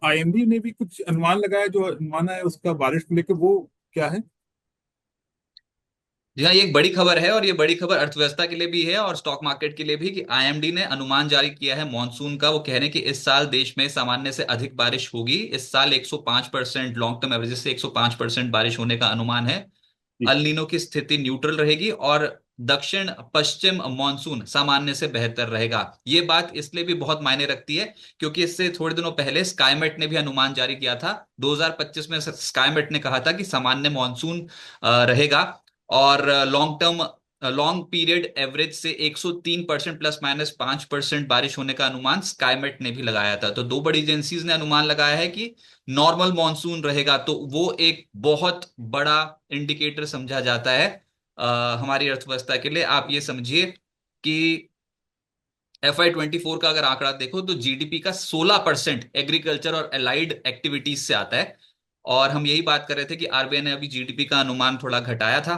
IMD ने भी कुछ अनुमान लगाया, जो अनुमान है उसका बारिश को लेकर, वो क्या है? जी हाँ, ये एक बड़ी खबर है और ये बड़ी खबर अर्थव्यवस्था के लिए भी है और स्टॉक मार्केट के लिए भी कि आईएमडी ने अनुमान जारी किया है मॉनसून का। वो कह रहे हैं कि इस साल देश में सामान्य से अधिक बारिश होगी। इस साल 105%, लॉन्ग टर्म एवरेज से 105% बारिश होने का अनुमान है। जी। अल नीनो की स्थिति न्यूट्रल रहेगी और दक्षिण पश्चिम मानसून सामान्य से बेहतर रहेगा। ये बात इसलिए भी बहुत मायने रखती है क्योंकि इससे थोड़े दिनों पहले स्काईमेट ने भी अनुमान जारी किया था। 2025 में स्काईमेट ने कहा था कि सामान्य मानसून रहेगा और लॉन्ग पीरियड एवरेज से 103% ±5% बारिश होने का अनुमान स्काईमेट ने भी लगाया था। तो दो बड़ी एजेंसीज ने अनुमान लगाया है कि नॉर्मल मॉनसून रहेगा। तो वो एक बहुत बड़ा इंडिकेटर समझा जाता है हमारी अर्थव्यवस्था के लिए। आप ये समझिए कि FY 24 का अगर आंकड़ा देखो तो जीडीपी का 16% एग्रीकल्चर और अलाइड एक्टिविटीज से आता है। और हम यही बात कर रहे थे कि आरबीआई ने अभी जीडीपी का अनुमान थोड़ा घटाया था।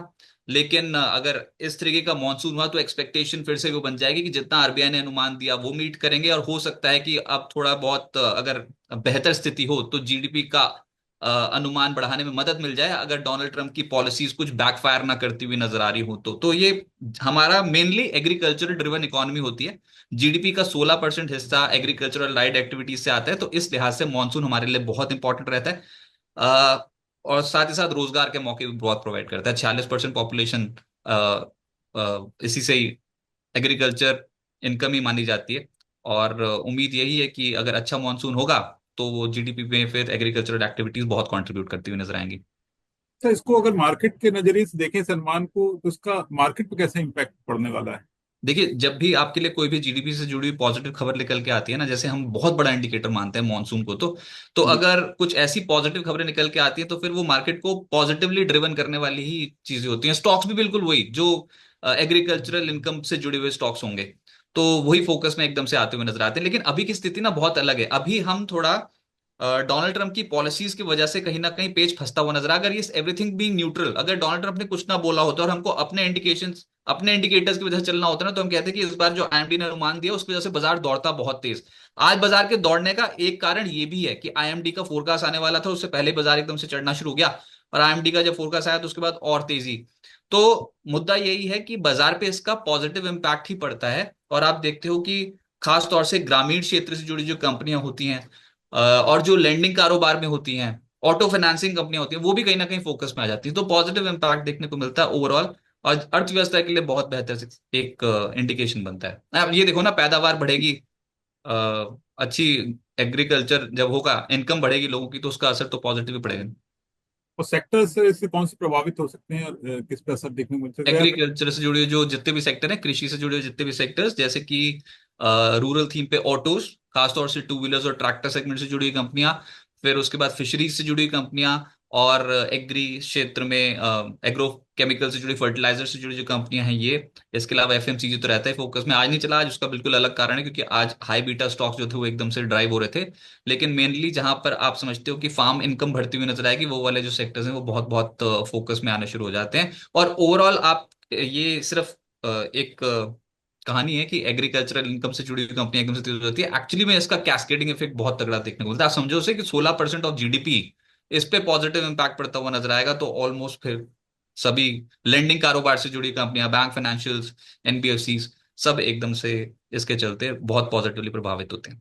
लेकिन अगर इस तरीके का मॉनसून हुआ तो एक्सपेक्टेशन फिर से वो बन जाएगी कि जितना आरबीआई ने अनुमान दिया वो मीट करेंगे। और हो सकता है कि अब थोड़ा बहुत अगर बेहतर स्थिति हो तो जीडीपी का अनुमान बढ़ाने में मदद मिल जाए, अगर डोनाल्ड ट्रंप की पॉलिसीज कुछ बैकफायर ना करती हुई नजर आ रही हो तो ये हमारा मेनली एग्रीकल्चरल ड्रिवन इकोनॉमी होती है। जीडीपी का 16% हिस्सा एग्रीकल्चरल लाइट एक्टिविटीज से आता है। तो इस लिहाज से मानसून हमारे लिए बहुत इंपॉर्टेंट रहता है। और साथ ही साथ रोजगार के मौके भी बहुत प्रोवाइड करता है। 46% पॉपुलेशन इसी से ही एग्रीकल्चर इनकम ही मानी जाती है। और उम्मीद यही है कि अगर अच्छा मानसून होगा तो वो जीडीपी में फिर एग्रीकल्चरल एक्टिविटीज बहुत कंट्रीब्यूट करती हुई नजर आएंगी। तो इसको अगर मार्केट के नजरिए से देखें सलमान को, तो उसका मार्केट पे कैसे इम्पैक्ट पड़ने वाला है? देखिए, जब भी आपके लिए कोई भी जीडीपी से जुड़ी हुई पॉजिटिव खबर निकल के आती है ना, जैसे हम बहुत बड़ा इंडिकेटर मानते हैं मॉनसून को, तो जी। अगर कुछ ऐसी पॉजिटिव खबरें निकल के आती है तो फिर वो मार्केट को पॉजिटिवली ड्रिवन करने वाली ही चीजें होती हैं। स्टॉक्स भी बिल्कुल वही, जो एग्रीकल्चरल इनकम से जुड़े हुए स्टॉक्स होंगे, तो वही फोकस में एकदम से आते हुए नजर आते हैं। लेकिन अभी की स्थिति ना बहुत अलग है। अभी हम थोड़ा डोनाल्ड ट्रंप की पॉलिसीज की वजह से कहीं ना कहीं पेच फंसता हुआ नजर आ। अगर ये एवरीथिंग बीइंग न्यूट्रल, अगर डोनाल्ड ट्रंप ने कुछ ना बोला होता और हमको अपने इंडिकेशंस, अपने इंडिकेटर्स की वजह से चलना होता ना, तो हम कहते हैं कि इस बार जो आईएमडी ने अनुमान दिया उसकी वजह से बाजार दौड़ता बहुत तेज। आज बाजार के दौड़ने का एक कारण ये भी है कि आईएमडी का फोरकास्ट आने वाला था, उससे पहले बाजार एकदम से चढ़ना शुरू हो गया। और आईएमडी का जब फोरकास्ट आया तो उसके बाद और तेजी। तो मुद्दा यही है कि बाजार पे इसका पॉजिटिव इम्पैक्ट ही पड़ता है। और आप देखते हो कि खास तौर से ग्रामीण क्षेत्र से जुड़ी जो कंपनियां होती हैं और जो लेंडिंग कारोबार में होती हैं, ऑटो फाइनेंसिंग कंपनियां होती हैं, वो भी कहीं ना कहीं फोकस में आ जाती है। तो पॉजिटिव इम्पैक्ट देखने को मिलता है ओवरऑल और अर्थव्यवस्था के लिए बहुत बेहतर एक इंडिकेशन बनता है। अब ये देखो ना, पैदावार बढ़ेगी, अच्छी एग्रीकल्चर जब होगा, इनकम बढ़ेगी लोगों की, तो उसका असर तो पॉजिटिव ही पड़ेगा। और सेक्टर से इससे कौन से प्रभावित हो सकते हैं, और किस पे असर देखने को मिल सकता है अगर? एग्रीकल्चर से जुड़े हुए जो जितने भी सेक्टर हैं, कृषि से जुड़े हुए जितने भी सेक्टर्स, जैसे कि रूरल थीम पे ऑटोज, खासतौर से टू व्हीलर्स और ट्रैक्टर सेगमेंट से जुड़ी हुई कंपनियां, फिर उसके बाद फिशरीज से जुड़ी हुई कंपनियां, और एग्री क्षेत्र में एग्रो केमिकल से जुड़ी, फर्टिलाइजर से जुड़ी जो कंपनियां हैं ये। इसके अलावा एफएमसीजी तो रहता है फोकस में। आज नहीं चला, आज उसका बिल्कुल अलग कारण है क्योंकि आज हाई बीटा स्टॉक्स जो थे वो एकदम से ड्राइव हो रहे थे। लेकिन मेनली जहां पर आप समझते हो कि फार्म इनकम बढ़ती हुई नजर आएगी, वो वाले जो सेक्टर्स हैं वो बहुत बहुत फोकस में आने शुरू हो जाते हैं। और ओवरऑल आप ये सिर्फ एक कहानी है कि एग्रीकल्चरल इनकम से जुड़ी हुई कंपनी एकदम से तेज हो जाती है। एक्चुअली में इसका कैस्केडिंग इफेक्ट बहुत तगड़ा देखने को मिलता है। आप समझो उसे कि 16% ऑफ जीडीपी इस पे पॉजिटिव इंपैक्ट पड़ता हुआ नजर आएगा, तो ऑलमोस्ट फिर सभी लेंडिंग कारोबार से जुड़ी कंपनियां, बैंक, फाइनेंशियल्स, एनबीएफसीज, सब एकदम से इसके चलते बहुत पॉजिटिवली प्रभावित होते हैं।